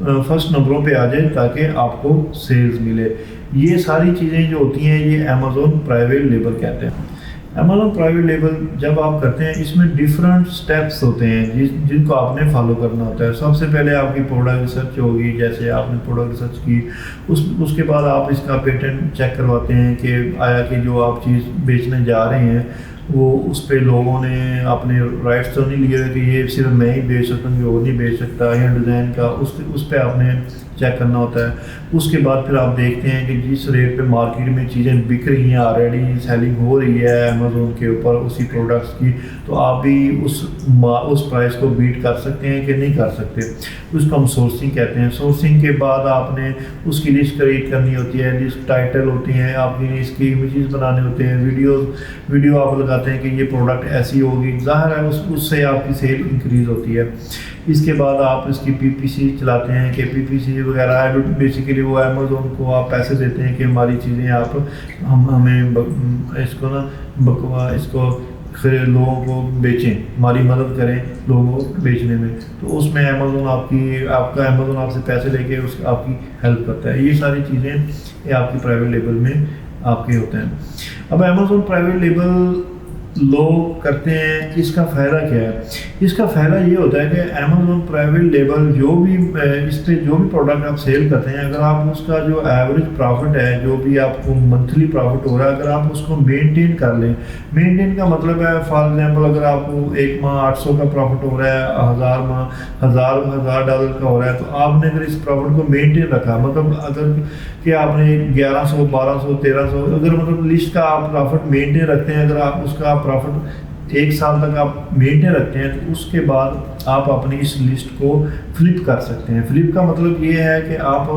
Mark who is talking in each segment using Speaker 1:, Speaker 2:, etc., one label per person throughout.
Speaker 1: First نمبروں پہ آ جائے تاکہ آپ کو سیلز ملے. یہ ساری چیزیں جو ہوتی ہیں یہ امیزون پرائیویٹ لیبل کہتے ہیں. امیزون پرائیویٹ لیبل جب آپ کرتے ہیں اس میں ڈفرینٹ سٹیپس ہوتے ہیں جن کو آپ نے فالو کرنا ہوتا ہے. سب سے پہلے آپ کی پروڈکٹ ریسرچ ہوگی. جیسے آپ نے پروڈکٹ ریسرچ کی اس کے بعد آپ اس کا پیٹنٹ چیک کرواتے ہیں کہ آیا کہ جو آپ چیز بیچنے جا رہے ہیں وہ اس پہ لوگوں نے اپنے رائٹس تو نہیں لیے کہ یہ صرف میں ہی بیچ سکتا ہوں, وہ نہیں بیچ سکتا, یا ڈیزائن کا اس پہ آپ نے چیک کرنا ہوتا ہے. اس کے بعد پھر آپ دیکھتے ہیں کہ جس ریٹ پہ مارکیٹ میں چیزیں بک رہی ہیں, آلریڈی سیلنگ ہو رہی ہے امیزون کے اوپر اسی پروڈکٹس کی, تو آپ بھی اس پرائس کو بیٹ کر سکتے ہیں کہ نہیں کر سکتے. اس کو ہم سورسنگ کہتے ہیں. سورسنگ کے بعد آپ نے اس کی لسٹ کریٹ کرنی ہوتی ہے, لسٹ ٹائٹل ہوتی ہیں, آپ نے اس کی امیجز بنانے ہوتے ہیں, ویڈیو آپ لگاتے ہیں کہ یہ پروڈکٹ ایسی ہوگی. ظاہر ہے اس سے آپ کی سیل انکریز ہوتی ہے. اس کے بعد آپ اس کی پی پی سی چلاتے ہیں کہ پی پی سی وغیرہ بیسیکلی وہ امیزون کو آپ پیسے دیتے ہیں کہ ہماری چیزیں آپ ہمیں اس کو اس کو لوگوں کو بیچیں, ہماری مدد کریں لوگوں کو بیچنے میں. تو اس میں امیزون آپ کا امیزون آپ سے پیسے لے کے آپ کی ہیلپ کرتا ہے. یہ ساری چیزیں یہ آپ کی پرائیویٹ لیبل میں آپ کے ہوتے ہیں. اب امیزون پرائیویٹ لیبل لوگ کرتے ہیں, اس کا فائدہ کیا ہے؟ اس کا فائدہ یہ ہوتا ہے کہ امیزون پرائیویٹ لیبل اس پہ جو بھی پروڈکٹ آپ سیل کرتے ہیں, اگر آپ اس کا جو ایوریج پرافٹ ہے, جو بھی آپ کو منتھلی پرافٹ ہو رہا ہے, اگر آپ اس کو مینٹین کر لیں. مینٹین کا مطلب ہے فار ایگزامپل اگر آپ کو ایک ماہ 800 کا پرافٹ ہو رہا ہے, $1000 کا ہو رہا ہے, تو آپ نے اگر اس پرافٹ کو مینٹین رکھا, مطلب اگر کہ آپ نے 1100 1200 1300 اگر مطلب لسٹ کا آپ پرافٹ مینٹین رکھتے ہیں, اگر آپ اس کا پرافٹ 1 سال تک آپ مینٹین رکھتے ہیں, تو اس کے بعد آپ اپنی اس لسٹ کو فلپ کر سکتے ہیں. فلپ کا مطلب یہ ہے کہ آپ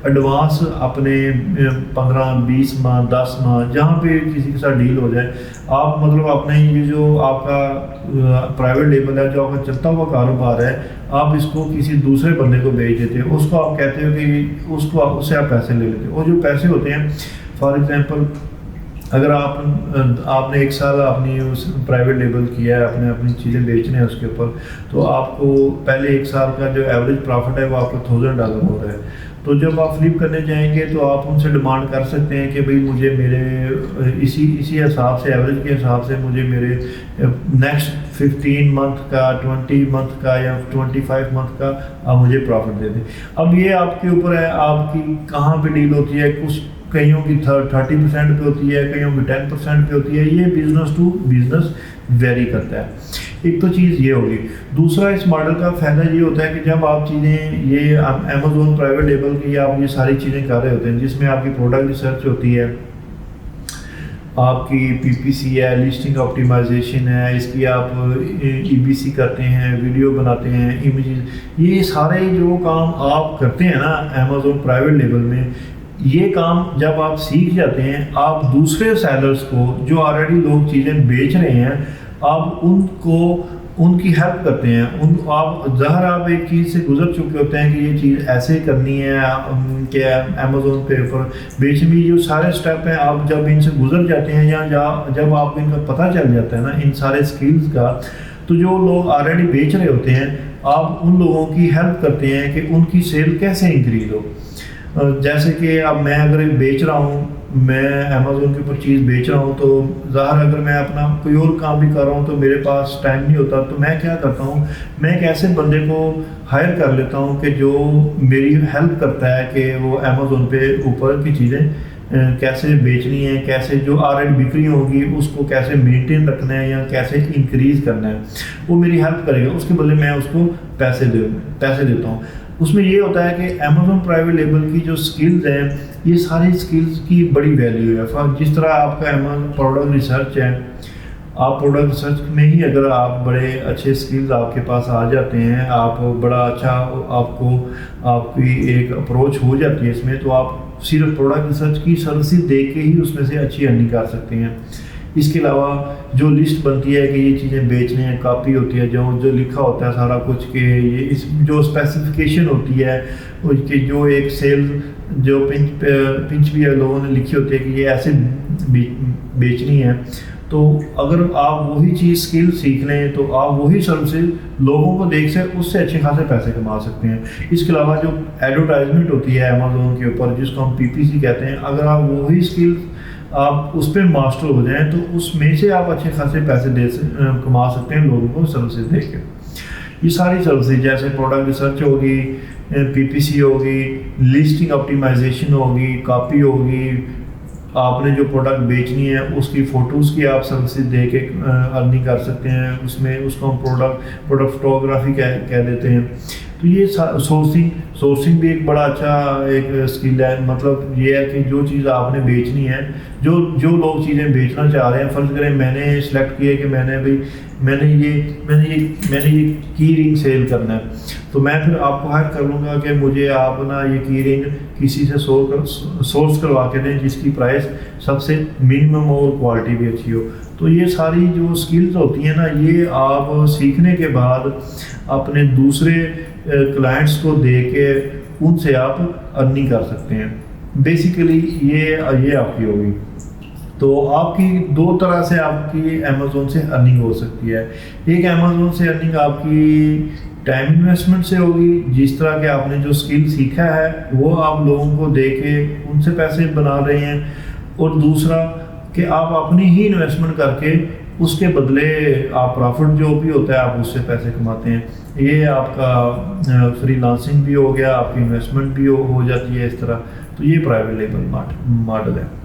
Speaker 1: ایڈوانس اپنے 15-20 ماہ 10 ماہ جہاں پہ کسی کے ساتھ ڈیل ہو جائے, آپ مطلب اپنے یہ جو آپ کا پرائیویٹ لیبل ہے, جو آپ کا چلتا ہوا کاروبار ہے, آپ اس کو کسی دوسرے بندے کو بیچ دیتے ہیں. اس کو آپ کہتے ہو کہ اس سے آپ پیسے لے لیتے ہیں. اور جو پیسے ہوتے ہیں فار ایگزامپل اگر آپ نے 1 سال اپنی اس پرائیویٹ لیبل کیا ہے, اپنی چیزیں بیچنے ہیں اس کے اوپر, تو آپ کو پہلے 1 سال کا جو ایوریج پرافٹ ہے وہ آپ کو $1000 ہو رہا ہے. تو جب آپ فلپ کرنے جائیں گے تو آپ ان سے ڈیمانڈ کر سکتے ہیں کہ بھئی مجھے میرے اسی حساب سے ایوریج کے حساب سے مجھے میرے نیکسٹ 15 منتھ کا 20 منتھ کا یا 25 منتھ کا آپ مجھے پرافٹ دے دیں. اب یہ آپ کے اوپر ہے آپ کی کہاں پہ ڈیل ہوتی ہے. کچھ کئیوں کی 30% پہ ہوتی ہے, کئیوں کی 10% پہ ہوتی ہے. یہ بزنس ٹو بزنس ویری کرتا ہے. ایک تو چیز یہ ہوگی. دوسرا اس ماڈل کا فائدہ یہ ہوتا ہے کہ جب آپ چیزیں یہ امیزون پرائیویٹ لیبل کی آپ یہ ساری چیزیں کر رہے ہوتے ہیں, جس میں آپ کی پروڈکٹ ریسرچ ہوتی ہے, آپ کی پی پی سی ہے, لسٹنگ آپٹیمائزیشن ہے, اس کی آپ ای بی سی کرتے ہیں, ویڈیو بناتے ہیں, امیجز, یہ سارے جو کام آپ کرتے ہیں نا امیزون پرائیویٹ لیبل میں, یہ کام جب آپ سیکھ جاتے ہیں, آپ دوسرے سیلرز کو جو آلریڈی لوگ چیزیں بیچ رہے ہیں, آپ ان کی ہیلپ کرتے ہیں. آپ ایک چیز سے گزر چکے ہوتے ہیں کہ یہ چیز ایسے کرنی ہے کہ امیزون پہ اوپر بیچنے جو سارے سٹیپ ہیں, آپ جب ان سے گزر جاتے ہیں یا جب آپ کو ان کا پتہ چل جاتا ہے نا ان سارے سکلز کا, تو جو لوگ آلریڈی بیچ رہے ہوتے ہیں آپ ان لوگوں کی ہیلپ کرتے ہیں کہ ان کی سیل کیسے انکریز ہو. جیسے کہ اب میں اگر بیچ رہا ہوں, میں امیزون کے اوپر چیز بیچ رہا ہوں, تو ظاہر اگر میں اپنا کوئی اور کام بھی کر رہا ہوں تو میرے پاس ٹائم نہیں ہوتا, تو میں کیا کرتا ہوں, میں ایک ایسے بندے کو ہائر کر لیتا ہوں کہ جو میری ہیلپ کرتا ہے کہ وہ امیزون پہ اوپر کی چیزیں کیسے بیچنی ہے, کیسے جو آلریڈی بکری ہوگی اس کو کیسے مینٹین رکھنا ہے یا کیسے انکریز کرنا ہے, وہ میری ہیلپ کرے گا. اس کے بدلے میں اس کو پیسے دیتا ہوں. اس میں یہ ہوتا ہے کہ امیزون پرائیویٹ لیبل کی جو سکلز ہیں, یہ ساری سکلز کی بڑی ویلیو ہے. جس طرح آپ کا امیزون پروڈکٹ ریسرچ ہے, آپ پروڈکٹ ریسرچ میں ہی اگر آپ بڑے اچھے سکلز آپ کے پاس آ جاتے ہیں, آپ بڑا اچھا آپ کی ایک اپروچ ہو جاتی ہے اس میں, تو آپ صرف پروڈکٹ ریسرچ کی سروسز دے کے ہی اس میں سے اچھی ارننگ کر سکتے ہیں. اس کے علاوہ جو لسٹ بنتی ہے کہ یہ چیزیں بیچنے ہیں, کاپی ہوتی ہے, جو لکھا ہوتا ہے سارا کچھ کہ یہ جو اسپیسیفکیشن ہوتی ہے کہ جو ایک سیل جو پنچ بھی لوگوں نے لکھی ہوتی ہے کہ یہ ایسے بیچنی ہے, تو اگر آپ وہی چیز اسکل سیکھ لیں تو آپ وہی سروسز لوگوں کو دیکھ سے اس سے اچھے خاصے پیسے کما سکتے ہیں. اس کے علاوہ جو ایڈورٹائزمنٹ ہوتی ہے امیزون کے اوپر جس کو ہم PPC کہتے ہیں، اگر آپ وہی اسکل آپ اس پہ ماسٹر ہو جائیں تو اس میں سے آپ اچھے خاصے پیسے کما سکتے ہیں لوگوں کو سروسز دے کے. یہ ساری سروسز جیسے پروڈکٹ ریسرچ ہوگی، PPC ہوگی، لسٹنگ آپٹیمائزیشن ہوگی، کاپی ہوگی، آپ نے جو پروڈکٹ بیچنی ہے اس کی فوٹوز کی آپ سروسز دے کے ارننگ کر سکتے ہیں. اس میں اس کو ہم پروڈکٹ فوٹوگرافی کہہ دیتے ہیں. تو یہ سورسنگ بھی ایک بڑا اچھا ایک اسکل ہے. مطلب یہ ہے کہ جو چیز آپ نے بیچنی ہے، جو لوگ چیزیں بیچنا چاہ رہے ہیں، فرض کریں میں نے سلیکٹ کیا کہ میں نے یہ کی رنگ سیل کرنا ہے، تو میں پھر آپ کو ہائر کر لوں گا کہ مجھے آپ نا یہ کی رنگ کسی سے سورس کروا کے دیں جس کی پرائس سب سے منیمم اور کوالٹی بھی اچھی ہو. تو یہ ساری جو اسکلز ہوتی ہیں نا، یہ آپ سیکھنے کے بعد اپنے دوسرے کلائنٹس کو دے کے ان سے آپ ارننگ کر سکتے ہیں. بیسیکلی یہ آپ کی ہوگی. تو آپ کی دو طرح سے آپ کی امیزون سے ارننگ ہو سکتی ہے. ایک امیزون سے ارننگ آپ کی ٹائم انویسٹمنٹ سے ہوگی، جس طرح کہ آپ نے جو اسکل سیکھا ہے وہ آپ لوگوں کو دے کے ان سے پیسے بنا رہے ہیں. اور دوسرا کہ آپ اپنی ہی انویسٹمنٹ کر کے اس کے بدلے آپ پرافٹ جو بھی ہوتا ہے آپ اس سے پیسے کماتے ہیں. یہ آپ کا فری لانسنگ بھی ہو گیا، آپ کی انویسٹمنٹ بھی ہو جاتی ہے اس طرح. تو یہ پرائیویٹ لیبل ماڈل ہے.